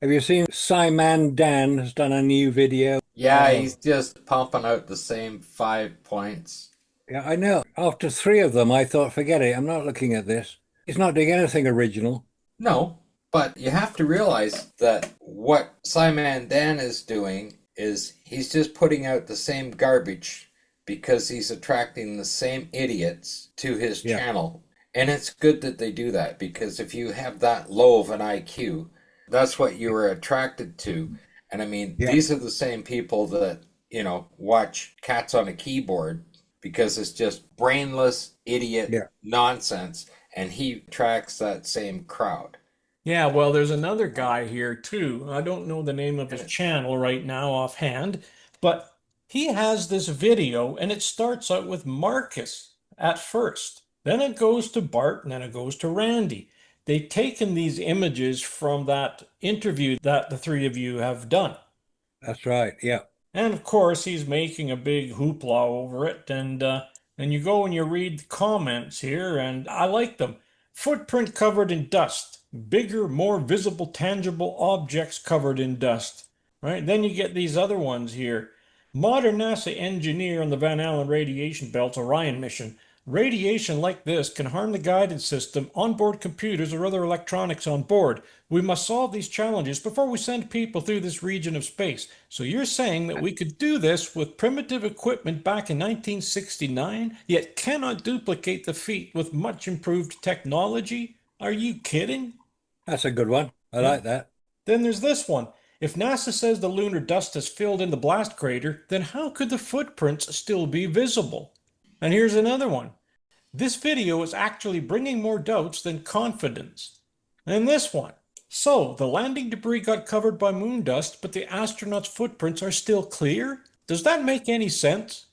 Have you seen Sci Man Dan has done a new video? Yeah, Oh, he's just pumping out the same 5 points. yeah, I know. After three of them, I thought, forget it. I'm not looking at this. He's not doing anything original. No, but you have to realize that what Simon Dan is doing is he's just putting out the same garbage because he's attracting the same idiots to his Yeah, channel. And it's good that they do that because if you have that low of an IQ, that's what you were attracted to. And I mean, yeah, these are the same people that, watch Cats on a Keyboard because it's just brainless idiot yeah. nonsense, and he attracts that same crowd. Yeah, well, there's another guy here too. I don't know the name of his channel right now offhand, but he has this video and it starts out with Marcus at first. Then it goes to Bart and then it goes to Randy. They've taken these images from that interview that the three of you have done. That's right. Yeah, And of course, he's making a big hoopla over it. And you go and you read the comments here, and I like them. Footprint covered in dust, bigger, more visible, tangible objects covered in dust. Right? Then you get these other ones here. Modern NASA engineer on the Van Allen radiation belt's Orion mission. Radiation like this can harm the guidance system, onboard computers, or other electronics on board. We must solve these challenges before we send people through this region of space. So you're saying that we could do this with primitive equipment back in 1969, yet cannot duplicate the feat with much improved technology? Are you kidding? that's a good one. I Yeah. like that. Then there's this one. If NASA says the lunar dust has filled in the blast crater, then how could the footprints still be visible? And here's another one. This video is actually bringing more doubts than confidence. And this one. So, the landing debris got covered by moon dust, but the astronauts' footprints are still clear? Does that make any sense?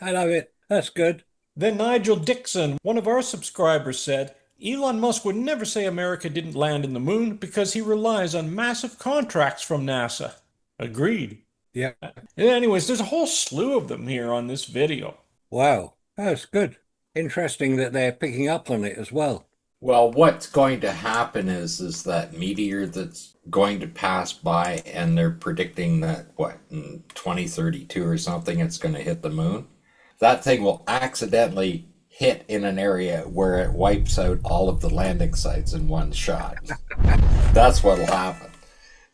I love it. That's good. Then Nigel Dixon, one of our subscribers, said Elon Musk would never say America didn't land in the moon because he relies on massive contracts from NASA. Agreed. Yeah. Anyways, there's a whole slew of them here on this video. Wow. That's good. Interesting that they're picking up on it as well. Well, what's going to happen is that meteor that's going to pass by, and they're predicting that what in 2032 or something, it's going to hit the moon. That thing will accidentally hit in an area where it wipes out all of the landing sites in one shot. That's what'll happen.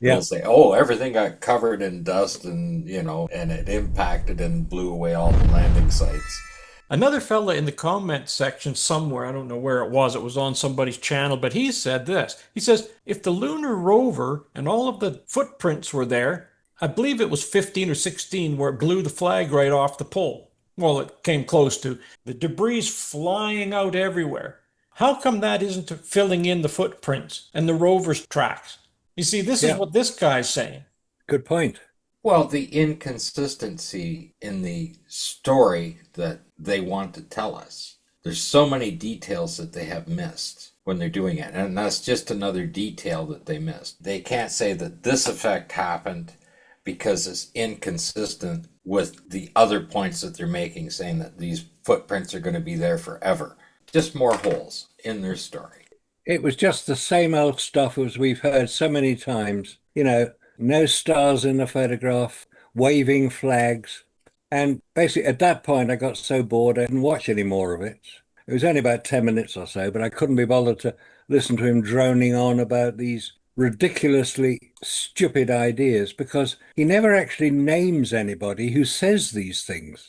They'll Yeah. say, "Oh, everything got covered in dust, and and it impacted and blew away all the landing sites." Another fella in the comment section somewhere, I don't know where it was on somebody's channel, but he said this. He says, if the lunar rover and all of the footprints were there, I believe it was 15 or 16 where it blew the flag right off the pole. Well, it came close to. The debris flying out everywhere. How come that isn't filling in the footprints and the rover's tracks? You see, this is Yeah. what this guy's saying. Good point. Well, the inconsistency in the story that they want to tell us. There's so many details that they have missed when they're doing it, and that's just another detail that they missed. They can't say that this effect happened because it's inconsistent with the other points that they're making, saying that these footprints are going to be there forever. Just more holes in their story. It was just the same old stuff as we've heard so many times. No stars in the photograph, waving flags. And basically, at that point, I got so bored I didn't watch any more of it. It was only about 10 minutes or so, but I couldn't be bothered to listen to him droning on about these ridiculously stupid ideas because he never actually names anybody who says these things.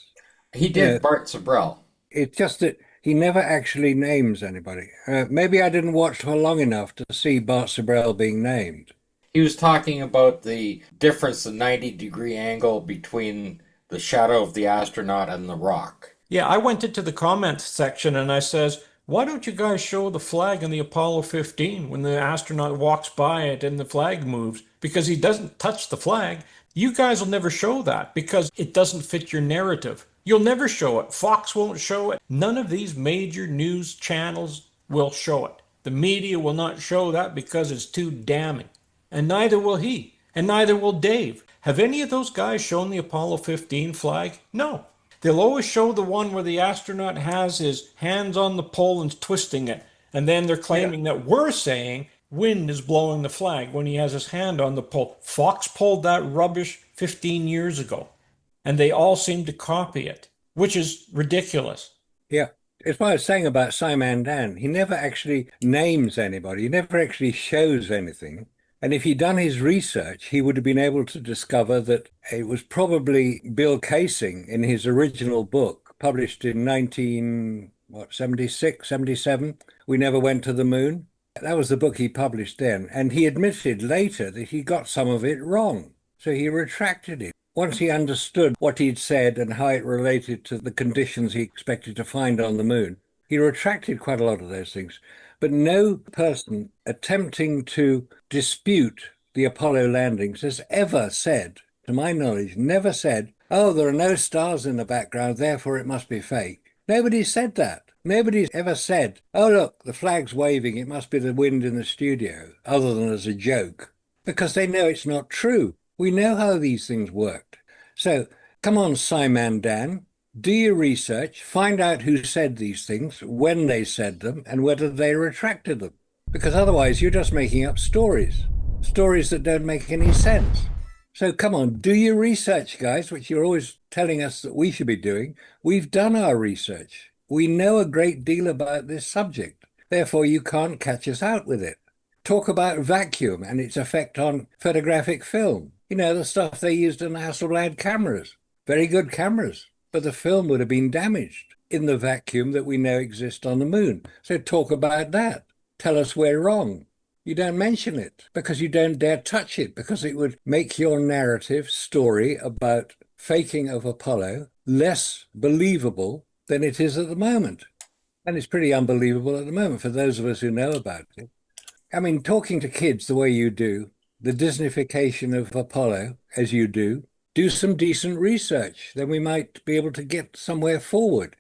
He You know, did Bart Sabrell. it's just that he never actually names anybody. Maybe I didn't watch for long enough to see Bart Sibrel being named. He was talking about the difference, the 90-degree angle between the shadow of the astronaut and the rock. Yeah, I went into the comment section and I says, why don't you guys show the flag in the Apollo 15 when the astronaut walks by it and the flag moves? Because he doesn't touch the flag. You guys will never show that because it doesn't fit your narrative. You'll never show it. Fox won't show it. None of these major news channels will show it. The media will not show that because it's too damning. And neither will he. And neither will Dave. Have any of those guys shown the Apollo 15 flag? No. They'll always show the one where the astronaut has his hands on the pole and twisting it. And then they're Yeah. claiming that we're saying wind is blowing the flag when he has his hand on the pole. Fox pulled that rubbish 15 years ago, and they all seem to copy it, which is ridiculous. Yeah. It's what I was saying about Sci Man Dan. He never actually names anybody. He never actually shows anything. And if he'd done his research, he would have been able to discover that it was probably Bill Casing in his original book, published in 76, 77. We Never Went to the Moon. That was the book he published then. And he admitted later that he got some of it wrong. So he retracted it. Once he understood what he'd said and how it related to the conditions he expected to find on the moon, he retracted quite a lot of those things. But no person attempting to dispute the Apollo landings has ever said, to my knowledge, never said, oh, there are no stars in the background, therefore it must be fake. Nobody said that. Nobody's ever said, oh, look, the flag's waving, it must be the wind in the studio, other than as a joke, because they know it's not true. We know how these things worked. So come on, SciManDan, do your research, find out who said these things, when they said them, and whether they retracted them. Because otherwise, you're just making up stories, stories that don't make any sense. So come on, do your research, guys, which you're always telling us that we should be doing. We've done our research. We know a great deal about this subject. Therefore, you can't catch us out with it. Talk about vacuum and its effect on photographic film. You know, the stuff they used in the Hasselblad cameras. Very good cameras, but the film would have been damaged in the vacuum that we know exists on the moon. So talk about that. Tell us we're wrong. You don't mention it because you don't dare touch it, because it would make your narrative story about faking of Apollo less believable than it is at the moment. And it's pretty unbelievable at the moment for those of us who know about it. I mean, talking to kids the way you do, the Disneyfication of Apollo as you do some decent research. Then we might be able to get somewhere forward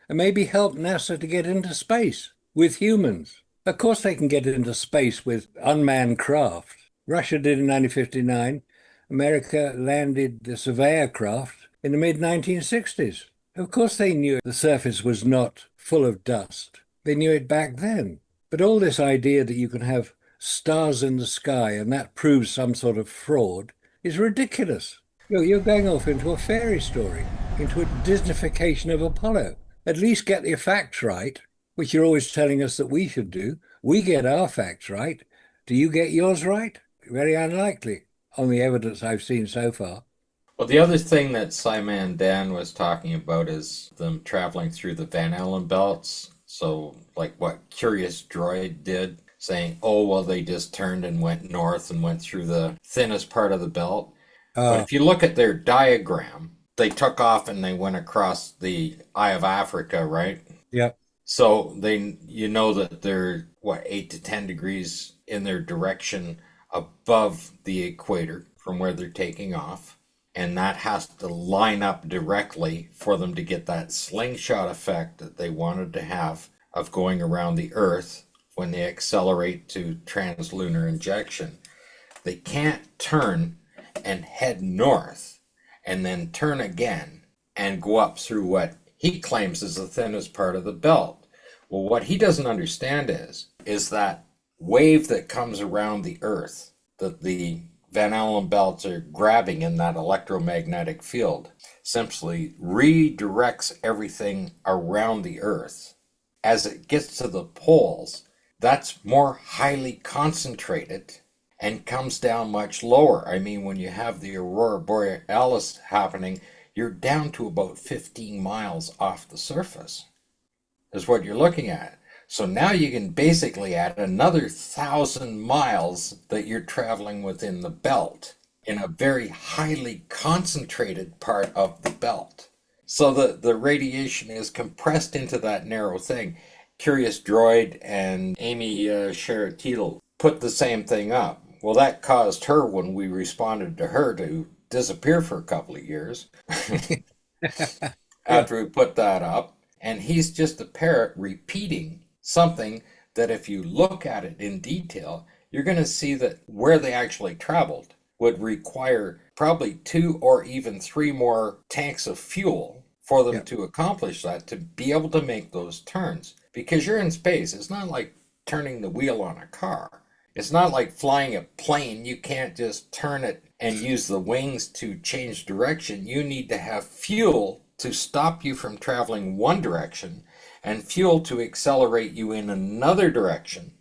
and maybe help NASA to get into space with humans. Of course, they can get into space with unmanned craft. Russia did in 1959. America landed the Surveyor craft in the mid 1960s. Of course, they knew the surface was not full of dust. They knew it back then. But all this idea that you can have stars in the sky and that proves some sort of fraud is ridiculous. You're going off into a fairy story, into a Disneyfication of Apollo. At least get your facts right, which you're always telling us that we should do. We get our facts right. Do you get yours right? Very unlikely on the evidence I've seen so far. Well, the other thing that Simon Dan was talking about is them traveling through the Van Allen belts. So, like what Curious Droid did, saying, oh, well, they just turned and went north and went through the thinnest part of the belt. But Uh, if you look at their diagram, they took off and they went across the Eye of Africa, right? yeah, So you know that they're, what, 8 to 10 degrees in their direction above the equator from where they're taking off. And that has to line up directly for them to get that slingshot effect that they wanted to have of going around the Earth when they accelerate to translunar injection. They can't turn and head north and then turn again and go up through what he claims is the thinnest part of the belt. Well, what he doesn't understand is that wave that comes around the Earth, that the Van Allen belts are grabbing in that electromagnetic field, simply redirects everything around the Earth. As it gets to the poles, that's more highly concentrated and comes down much lower. I mean, when you have the aurora borealis happening, you're down to about 15 miles off the surface, is what you're looking at. So now you can basically add another 1,000 miles that you're traveling within the belt in a very highly concentrated part of the belt. So the radiation is compressed into that narrow thing. Curious Droid and Amy Sherrill put the same thing up. Well, that caused her, when we responded to her, to disappear for a couple of years yeah, after we put that up. And he's just a parrot repeating something that, if you look at it in detail, you're going to see that where they actually traveled would require probably 2 or even 3 more tanks of fuel for them yeah, to accomplish that, to be able to make those turns. Because you're in space, it's not like turning the wheel on a car. It's not like flying a plane. You can't just turn it and use the wings to change direction. You need to have fuel to stop you from traveling one direction and fuel to accelerate you in another direction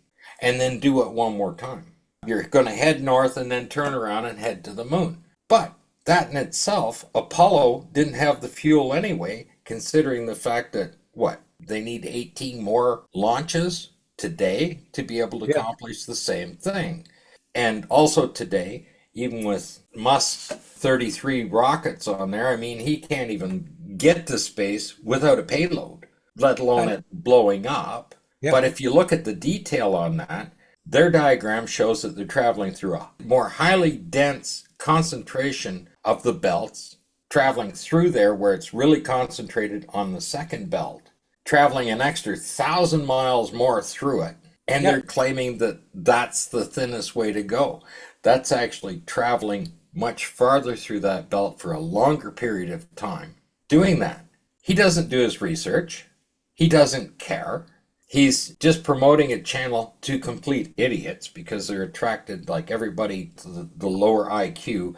and then do it one more time. You're going to head north and then turn around and head to the moon. But that in itself, Apollo didn't have the fuel anyway, considering the fact that, what, they need 18 more launches today to be able to Yeah. accomplish the same thing. And also today, even with Musk's 33 rockets on there, I mean, he can't even get to space without a payload, let alone And it blowing up. yeah. But if you look at the detail on that, their diagram shows that they're traveling through a more highly dense concentration of the belts, traveling through there where it's really concentrated on the second belt, traveling an extra 1,000 miles more through it. And Yeah. they're claiming that that's the thinnest way to go. That's actually traveling much farther through that belt for a longer period of time. Doing that, he doesn't do his research. He doesn't care. He's just promoting a channel to complete idiots because they're attracted, like everybody to the lower IQ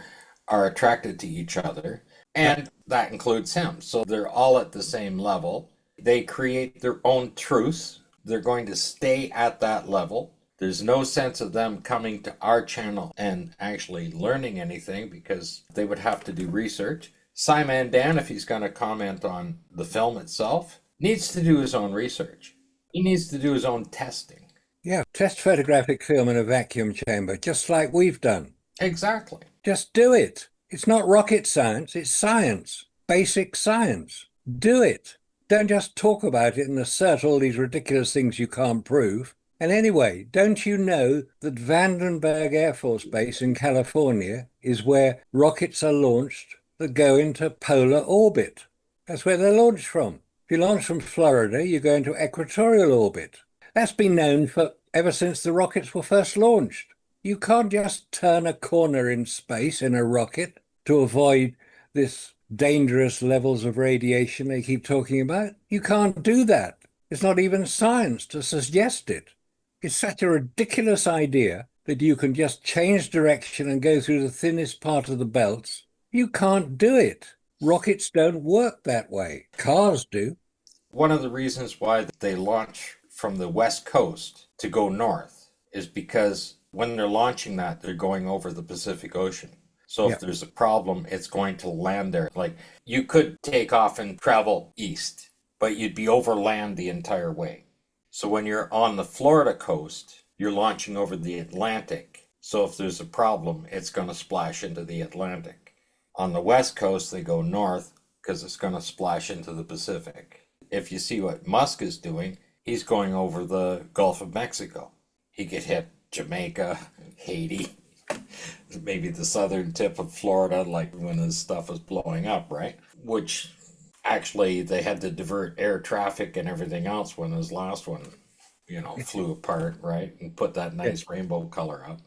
are attracted to each other. Yeah. And that includes him. So they're all at the same level. They create their own truths. They're going to stay at that level. There's no sense of them coming to our channel and actually learning anything because they would have to do research. SciManDan, if he's going to comment on the film itself, needs to do his own research. He needs to do his own testing. Yeah. Test photographic film in a vacuum chamber, just like we've done. Exactly. Just do it. It's not rocket science, it's science, basic science. Do it. Don't just talk about it and assert all these ridiculous things you can't prove. And anyway, don't you know that Vandenberg Air Force Base in California is where rockets are launched that go into polar orbit? That's where they're launched from. If you launch from Florida, you go into equatorial orbit. That's been known for ever since the rockets were first launched. You can't just turn a corner in space in a rocket to avoid this dangerous levels of radiation they keep talking about. You can't do that. It's not even science to suggest it. It's such a ridiculous idea that you can just change direction and go through the thinnest part of the belts. You can't do it. Rockets don't work that way. Cars do. One of the reasons why they launch from the west coast to go north is because when they're launching that, they're going over the Pacific Ocean. So Yeah. if there's a problem, it's going to land there. Like you could take off and travel east, but you'd be over land the entire way. So when you're on the Florida coast, you're launching over the Atlantic. So if there's a problem, it's going to splash into the Atlantic. On the west coast, they go north because it's going to splash into the Pacific. If you see what Musk is doing, he's going over the Gulf of Mexico. He could hit Jamaica, Haiti, maybe the southern tip of Florida, like when his stuff was blowing up, right? Which actually they had to divert air traffic and everything else when his last one, flew apart, right? And put that nice rainbow color up.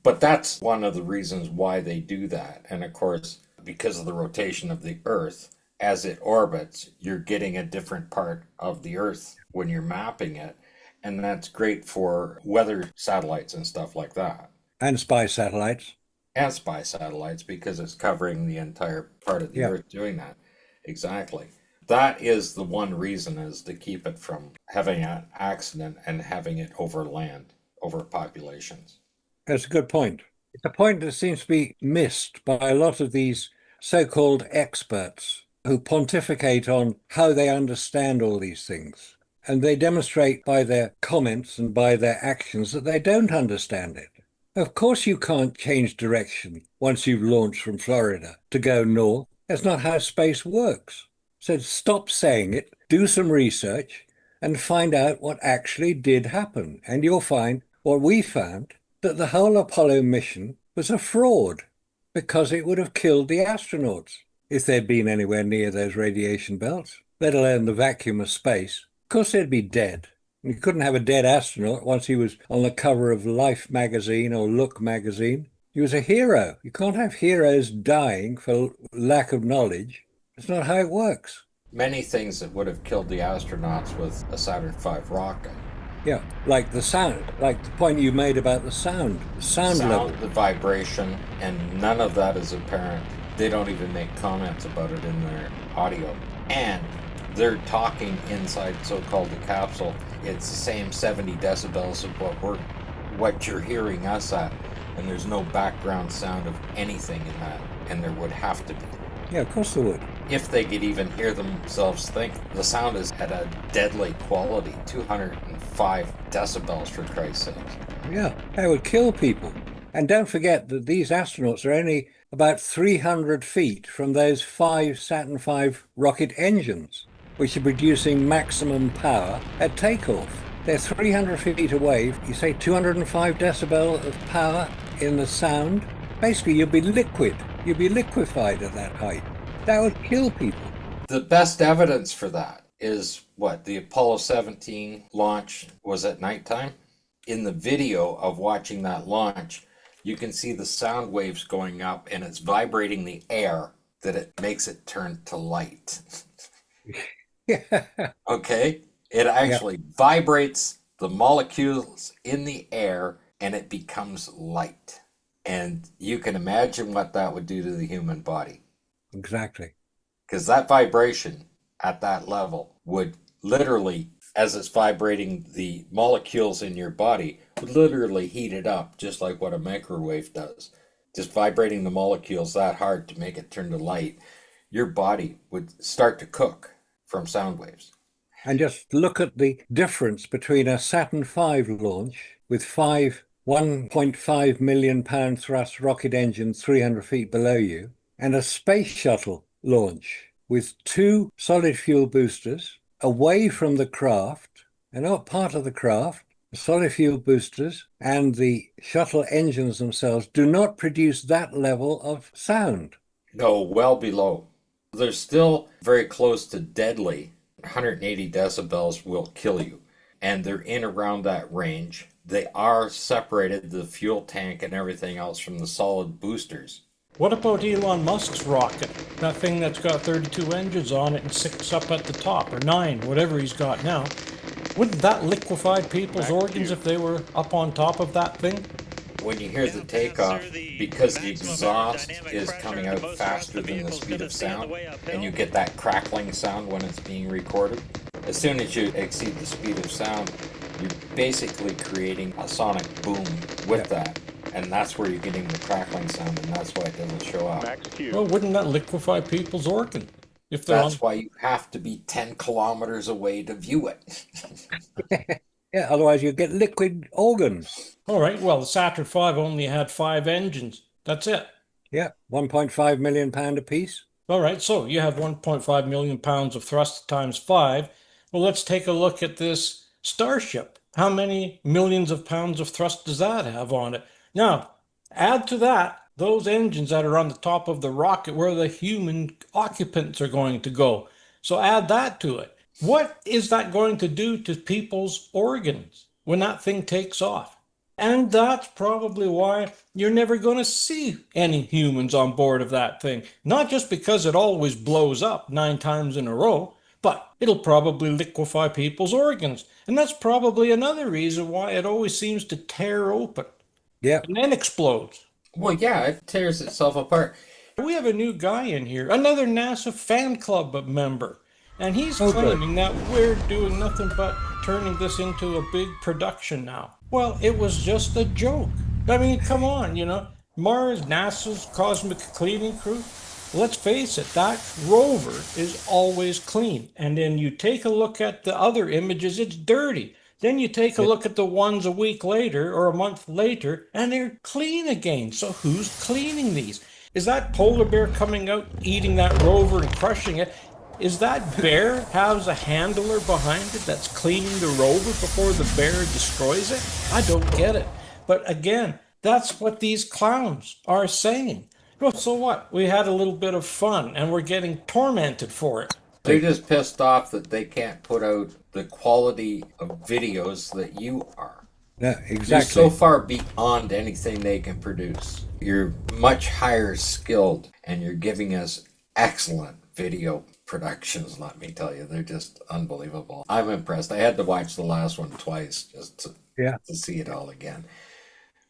But that's one of the reasons why they do that. And of course, because of the rotation of the Earth, as it orbits, you're getting a different part of the Earth when you're mapping it. And that's great for weather satellites and stuff like that. And spy satellites. And spy satellites because it's covering the entire part of the Yeah. Earth doing that. Exactly. That is the one reason is to keep it from having an accident and having it over land, over populations. That's a good point. It's a point that seems to be missed by a lot of these so-called experts who pontificate on how they understand all these things. And they demonstrate by their comments and by their actions that they don't understand it. Of course, you can't change direction once you've launched from Florida to go north. That's not how space works. So stop saying it, do some research, and find out what actually did happen. And you'll find what we found, that the whole Apollo mission was a fraud because it would have killed the astronauts if they'd been anywhere near those radiation belts, let alone the vacuum of space. Of course, they'd be dead. You couldn't have a dead astronaut once he was on the cover of Life magazine or Look magazine. He was a hero. You can't have heroes dying for lack of knowledge. That's not how it works. Many things that would have killed the astronauts with a Saturn V rocket Yeah, like the sound, like the point you made about the sound Sound, level. the vibration, and none of that is apparent. They don't even make comments about it in their audio. And they're talking inside so-called the capsule. It's the same 70 decibels of what you're hearing us at, and there's no background sound of anything in that, and there would have to be. Yeah, of course they would. If they could even hear themselves think, the sound is at a deadly quality, 205 decibels for Christ's sake. Yeah, that would kill people. And don't forget that these astronauts are only about 300 feet from those five Saturn V rocket engines, which are producing maximum power at takeoff. They're 300 feet away. You say 205 decibel of power in the sound. Basically, you'll be liquid. You'll be liquefied at that height. That would kill people. The best evidence for that is what the Apollo 17 launch was at nighttime. In the video of watching that launch, you can see the sound waves going up and it's vibrating the air that it makes it turn to light. Yeah, Okay? It yeah, actually vibrates the molecules in the air and it becomes light. And you can imagine what that would do to the human body. exactly. Because that vibration at that level would literally, as it's vibrating the molecules in your body, would literally heat it up, just like what a microwave does. Just vibrating the molecules that hard to make it turn to light, your body would start to cook from sound waves. And just look at the difference between a Saturn V launch with five 1.5 million pound thrust rocket engines 300 feet below you, and a space shuttle launch with two solid fuel boosters away from the craft. They're not part of the craft. The solid fuel boosters and the shuttle engines themselves do not produce that level of sound. No, well below. They're still very close to deadly. 180 decibels will kill you. And they're in around that range. They are separated, the fuel tank and everything else, from the solid boosters. What about Elon Musk's rocket? That thing that's got 32 engines on it and six up at the top, or nine, whatever he's got now. Wouldn't that liquefy people's organs if they were up on top of that thing? When you hear the takeoff, because the exhaust is coming out faster than the speed of sound, and you get that crackling sound when it's being recorded, as soon as you exceed the speed of sound, you're basically creating a sonic boom with that. And that's where you're getting the crackling sound, and that's why it doesn't show up. Well, wouldn't that liquefy people's organ if they're on? That's why you have to be 10 kilometers away to view it. Yeah, otherwise you get liquid organs. All right, well, the Saturn V only had five engines. That's it. Yeah, 1.5 million pound apiece. All right, so you have 1.5 million pounds of thrust times five. Well, let's take a look at this Starship. How many millions of pounds of thrust does that have on it? Now, add to that those engines that are on the top of the rocket where the human occupants are going to go. So add that to it. What is that going to do to people's organs when that thing takes off? And that's probably why you're never going to see any humans on board of that thing. Not just because it always blows up 9 times in a row, but it'll probably liquefy people's organs. And that's probably another reason why it always seems to tear open Yeah. and then explodes. Well, yeah, it tears itself apart. We have a new guy in here, another NASA fan club member, and he's Oh, good. claiming that we're doing nothing but turning this into a big production now. Well, it was just a joke. I mean, come on, Mars, NASA's cosmic cleaning crew. Let's face it, that rover is always clean. And then you take a look at the other images, it's dirty. Then you take a Yeah. look at the ones a week later or a month later, and they're clean again. So who's cleaning these? Is that polar bear coming out, eating that rover and crushing it? Is that bear has a handler behind it that's cleaning the rover before the bear destroys it? I don't get it. But again, that's what these clowns are saying. Well, so what? We had a little bit of fun and we're getting tormented for it. They're just pissed off that they can't put out the quality of videos that you are. Yeah, You're so exactly. far beyond anything they can produce. You're much higher skilled and you're giving us excellent video productions, let me tell you. They're just unbelievable. I'm impressed. I had to watch the last one twice just Yeah. to see it all again.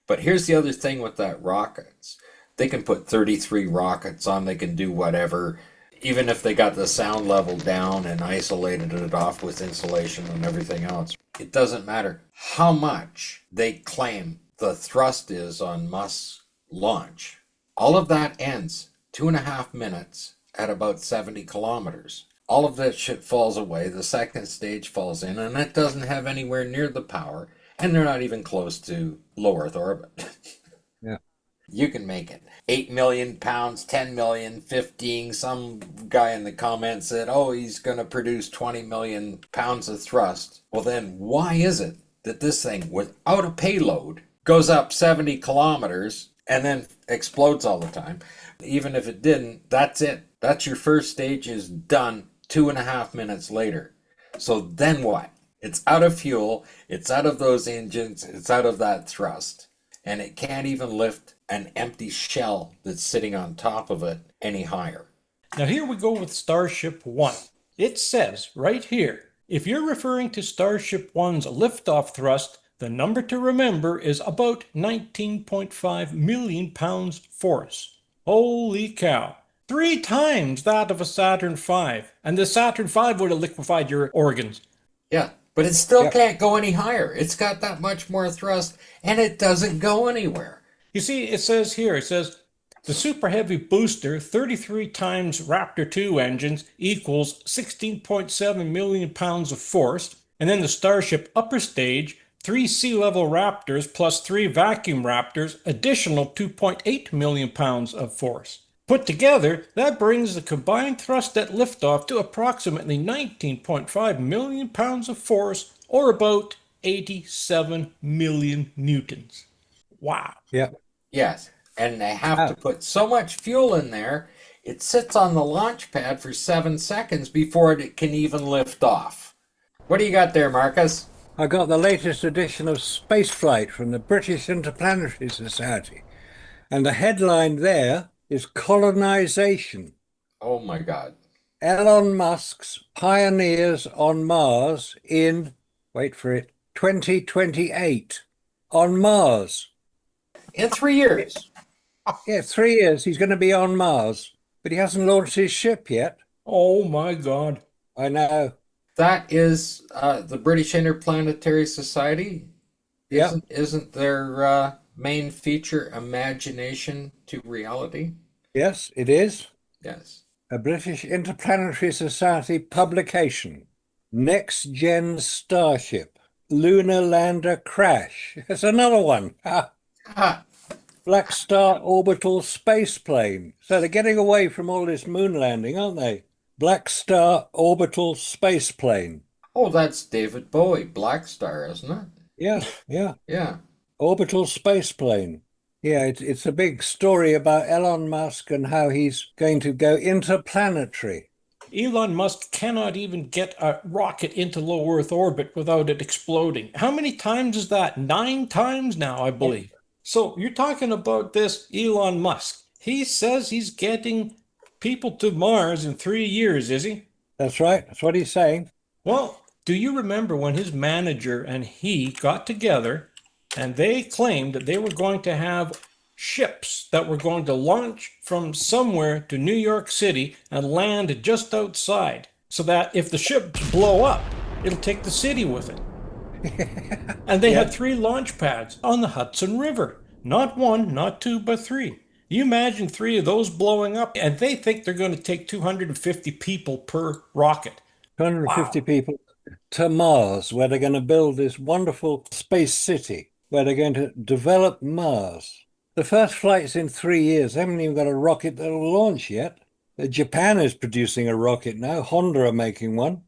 But here's the other thing with that rockets. They can put 33 rockets on, they can do whatever. Even if they got the sound level down and isolated it off with insulation and everything else, it doesn't matter how much they claim the thrust is on Musk's launch. All of that ends 2.5 minutes at about 70 kilometers. All of that shit falls away. The second stage falls in, and it doesn't have anywhere near the power, and they're not even close to low Earth orbit. Yeah. You can make it. 8 million pounds, 10 million, 15. Some guy in the comments said, oh, he's going to produce 20 million pounds of thrust. Well, then why is it that this thing, without a payload, goes up 70 kilometers and then explodes all the time? Even if it didn't, that's it. That's your first stage is done 2.5 minutes later. So then what? It's out of fuel, it's out of those engines, it's out of that thrust. And it can't even lift an empty shell that's sitting on top of it any higher. Now here we go with Starship 1. It says right here, if you're referring to Starship 1's liftoff thrust, the number to remember is about 19.5 million pounds force. Holy cow. 3 times that of a Saturn V. And the Saturn V would have liquefied your organs. Yeah, but it still Yep. can't go any higher. It's got that much more thrust, and it doesn't go anywhere. You see, it says here, the Super Heavy booster, 33 times Raptor 2 engines, equals 16.7 million pounds of force. And then the Starship upper stage, 3 sea level Raptors plus 3 vacuum Raptors, additional 2.8 million pounds of force. Put together, that brings the combined thrust at liftoff to approximately 19.5 million pounds of force, or about 87 million newtons. Wow. Yeah. Yes, and they have to Oh, put so much fuel in there, it sits on the launch pad for 7 seconds before it can even lift off. What do you got there, Marcus? I got the latest edition of Spaceflight from the British Interplanetary Society. And the headline there is Colonization. Oh my God. Elon Musk's pioneers on Mars in, wait for it, 2028. On Mars. In 3 years. Yeah, 3 years he's going to be on Mars, but he hasn't launched his ship yet. Oh my God. I know. That is the British Interplanetary Society. Yeah, Isn't their main feature imagination to reality? yes, it is. Yes. A British Interplanetary Society publication. Next Gen Starship. Lunar Lander Crash. It's another one. Ah, Ah, Black Star Orbital Space Plane. So they're getting away from all this moon landing, aren't they? Black Star Orbital Space Plane. oh, that's David Bowie, Black Star, isn't it? Yeah, yeah. Yeah. Orbital Space Plane. Yeah, it's a big story about Elon Musk and how he's going to go interplanetary. Elon Musk cannot even get a rocket into low Earth orbit without it exploding. How many times is that? 9 times now, I believe. So you're talking about this Elon Musk. He says he's getting people to Mars in 3 years, is he? That's right. That's what he's saying. Well, do you remember when his manager and he got together and they claimed that they were going to have ships that were going to launch from somewhere to New York City and land just outside so that if the ships blow up, it'll take the city with it? And they had Yeah, 3 launch pads on the Hudson River. Not 1, not 2, but 3. You imagine 3 of those blowing up, and they think they're going to take 250 people per rocket. 250 Wow. people to Mars, where they're going to build this wonderful space city, where they're going to develop Mars. The first flight's in 3 years. They haven't even got a rocket that'll launch yet. Japan is producing a rocket now. Honda are making one.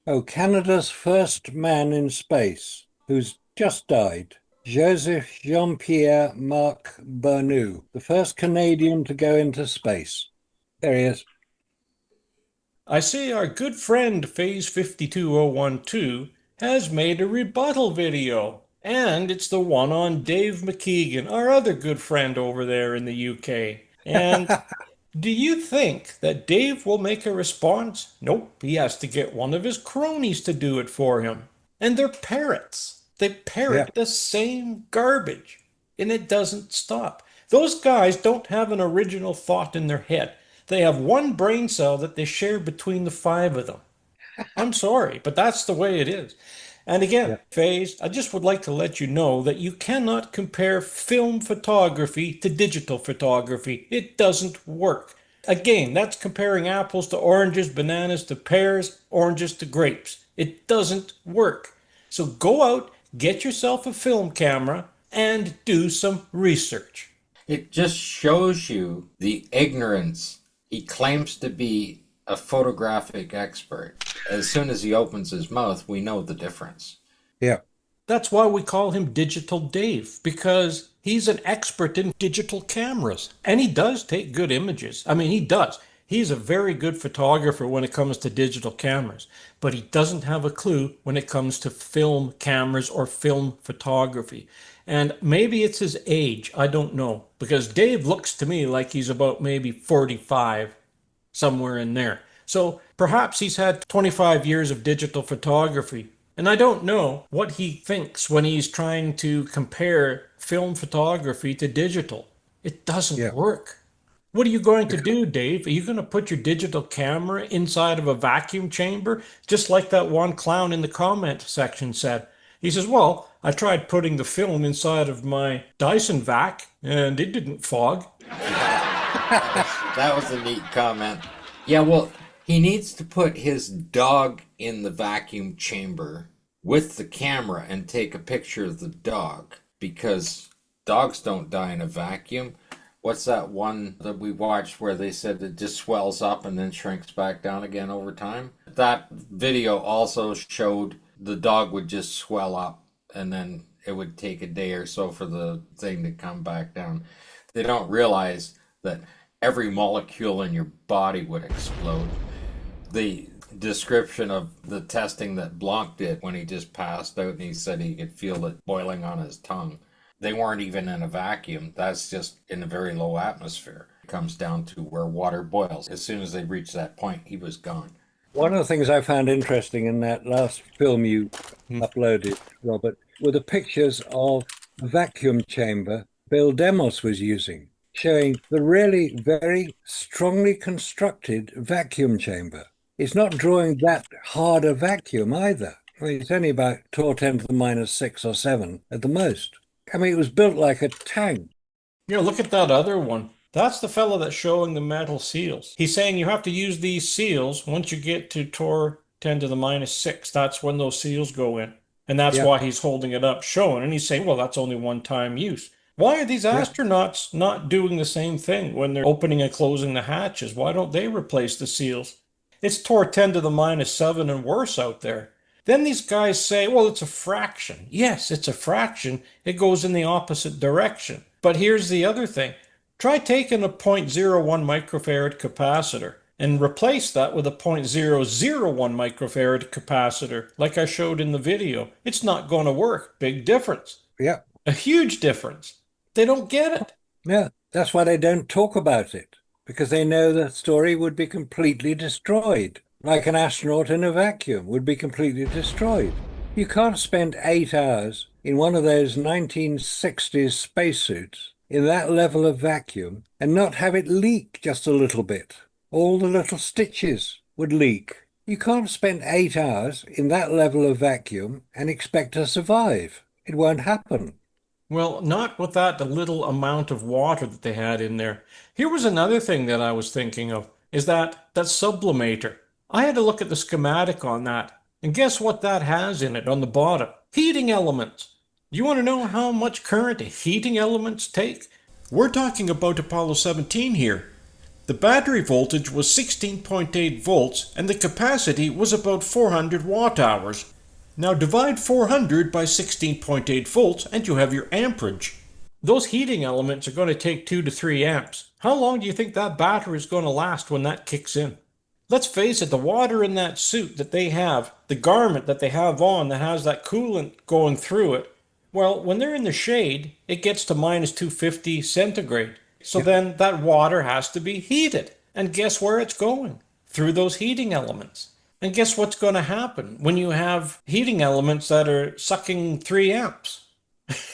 Oh, Canada's first man in space, who's just died. Joseph Jean-Pierre Marc Bernoux, the first Canadian to go into space. There he is. I see our good friend Phase 52012 has made a rebuttal video, and it's the one on Dave Mc Keegan, our other good friend over there in the UK. And Do you think that Dave will make a response? Nope, he has to get one of his cronies to do it for him. And they're parrots. They Yeah, parrot the same garbage, and it doesn't stop. Those guys don't have an original thought in their head. They have one brain cell that they share between the five of them. I'm sorry, but that's the way it is. And again, yeah, Faze, I just would like to let you know that you cannot compare film photography to digital photography. It doesn't work. Again, that's comparing apples to oranges, bananas to pears, oranges to grapes. It doesn't work. So go out, get yourself a film camera, and do some research. It just shows you the ignorance. He claims to be a photographic expert. As soon as he opens his mouth, we know the difference. yeah, That's why we call him Digital Dave, because he's an expert in digital cameras. And he does take good images. I mean, he does. He's a very good photographer when it comes to digital cameras, but he doesn't have a clue when it comes to film cameras or film photography. And maybe it's his age, I don't know, because Dave looks to me like he's about maybe 45, somewhere in there. So perhaps he's had 25 years of digital photography. And I don't know what he thinks when he's trying to compare film photography to digital. It doesn't yeah. work. What are you going to Because, do, Dave? Are you going to put your digital camera inside of a vacuum chamber? Just like that one clown in the comment section said. He says, well, I tried putting the film inside of my Dyson vac and it didn't fog. That was a neat comment. Yeah, well, he needs to put his dog in the vacuum chamber with the camera and take a picture of the dog because dogs don't die in a vacuum. What's that one that we watched where they said it just swells up and then shrinks back down again over time? That video also showed the dog would just swell up and then it would take a day or so for the thing to come back down. They don't realize that every molecule in your body would explode. The description of the testing that Blanc did when he just passed out and he said he could feel it boiling on his tongue. They weren't even in a vacuum. That's just in a very low atmosphere. It comes down to where water boils. As soon as they reached that point, he was gone. one of the things I found interesting in that last film you uploaded, Robert, were the pictures of the vacuum chamber Bill Demos was using, showing the really very strongly constructed vacuum chamber. It's not drawing that hard a vacuum either. I mean, it's only about 10 to the minus 6 or 7 at the most. I mean, it was built like a tank. You know, look at that other one. That's the fellow that's showing the metal seals. He's saying you have to use these seals once you get to Tor 10 to the minus 6. That's when those seals go in. And that's Yeah, why he's holding it up, showing. And he's saying, well, that's only one time use. Why are these yeah. astronauts not doing the same thing when they're opening and closing the hatches? Why don't they replace the seals? It's Tor 10 to the minus 7 and worse out there. Then these guys say, well, it's a fraction. Yes, it's a fraction. It goes in the opposite direction. But here's the other thing. Try taking a zero point zero 0.01 microfarad capacitor and replace that with a zero point zero zero 0.001 microfarad capacitor, like I showed in the video. It's not going to work. Big difference. Yeah. A huge difference. They don't get it. Yeah, that's why they don't talk about it, because they know the story would be completely destroyed, like an astronaut in a vacuum would be completely destroyed. You can't spend 8 hours in one of those 1960s spacesuits in that level of vacuum and not have it leak just a little bit. All the little stitches would leak. You can't spend 8 hours in that level of vacuum and expect to survive. It won't happen. Well, not with that little amount of water that they had in there. Here was another thing that I was thinking of, is that sublimator. I had to look at the schematic on that, and guess what that has in it on the bottom? Heating elements. Do you want to know how much current heating elements take? We're talking about Apollo 17 here. The battery voltage was 16.8 volts and the capacity was about 400 watt hours. Now divide 400 by 16.8 volts and you have your amperage. Those heating elements are going to take 2 to 3 amps. How long do you think that battery is going to last when that kicks in? Let's face it, the water in that suit that they have, the garment that they have on that has that coolant going through it, well, when they're in the shade, it gets to minus 250 centigrade. So then that water has to be heated. And guess where it's going? Through those heating elements. And guess what's going to happen when you have heating elements that are sucking 3 amps?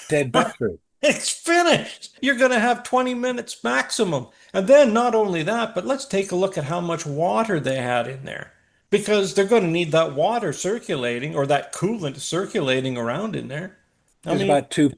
Dead battery. It's finished. You're going to have 20 minutes maximum. And then not only that, but let's take a look at how much water they had in there. Because they're going to need that water circulating or that coolant circulating around in there. It I was mean, about 2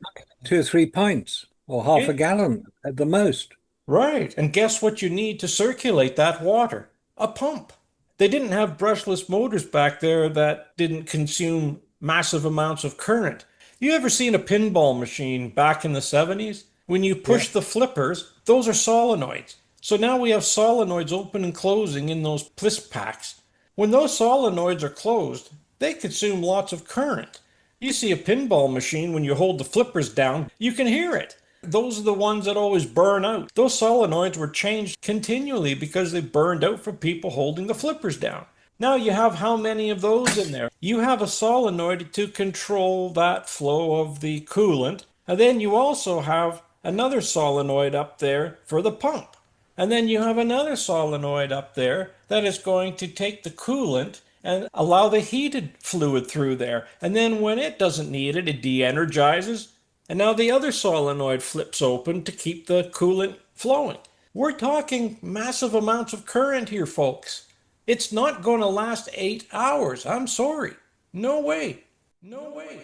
or 3 pints or half yeah, a gallon at the most. right. And guess what you need to circulate that water? A pump. They didn't have brushless motors back there that didn't consume massive amounts of current. You ever seen a pinball machine back in the 70s? When you Yeah. push the flippers, those are solenoids. So now we have solenoids open and closing in those plis packs. When those solenoids are closed, they consume lots of current. You see a pinball machine, when you hold the flippers down, you can hear it. Those are the ones that always burn out. Those solenoids were changed continually because they burned out for people holding the flippers down. Now you have how many of those in there? You have a solenoid to control that flow of the coolant, and then you also have another solenoid up there for the pump. And then you have another solenoid up there that is going to take the coolant and allow the heated fluid through there. And then when it doesn't need it, it de energizes. And now the other solenoid flips open to keep the coolant flowing. We're talking massive amounts of current here, folks. It's not going to last 8 hours. I'm sorry. No way. No way.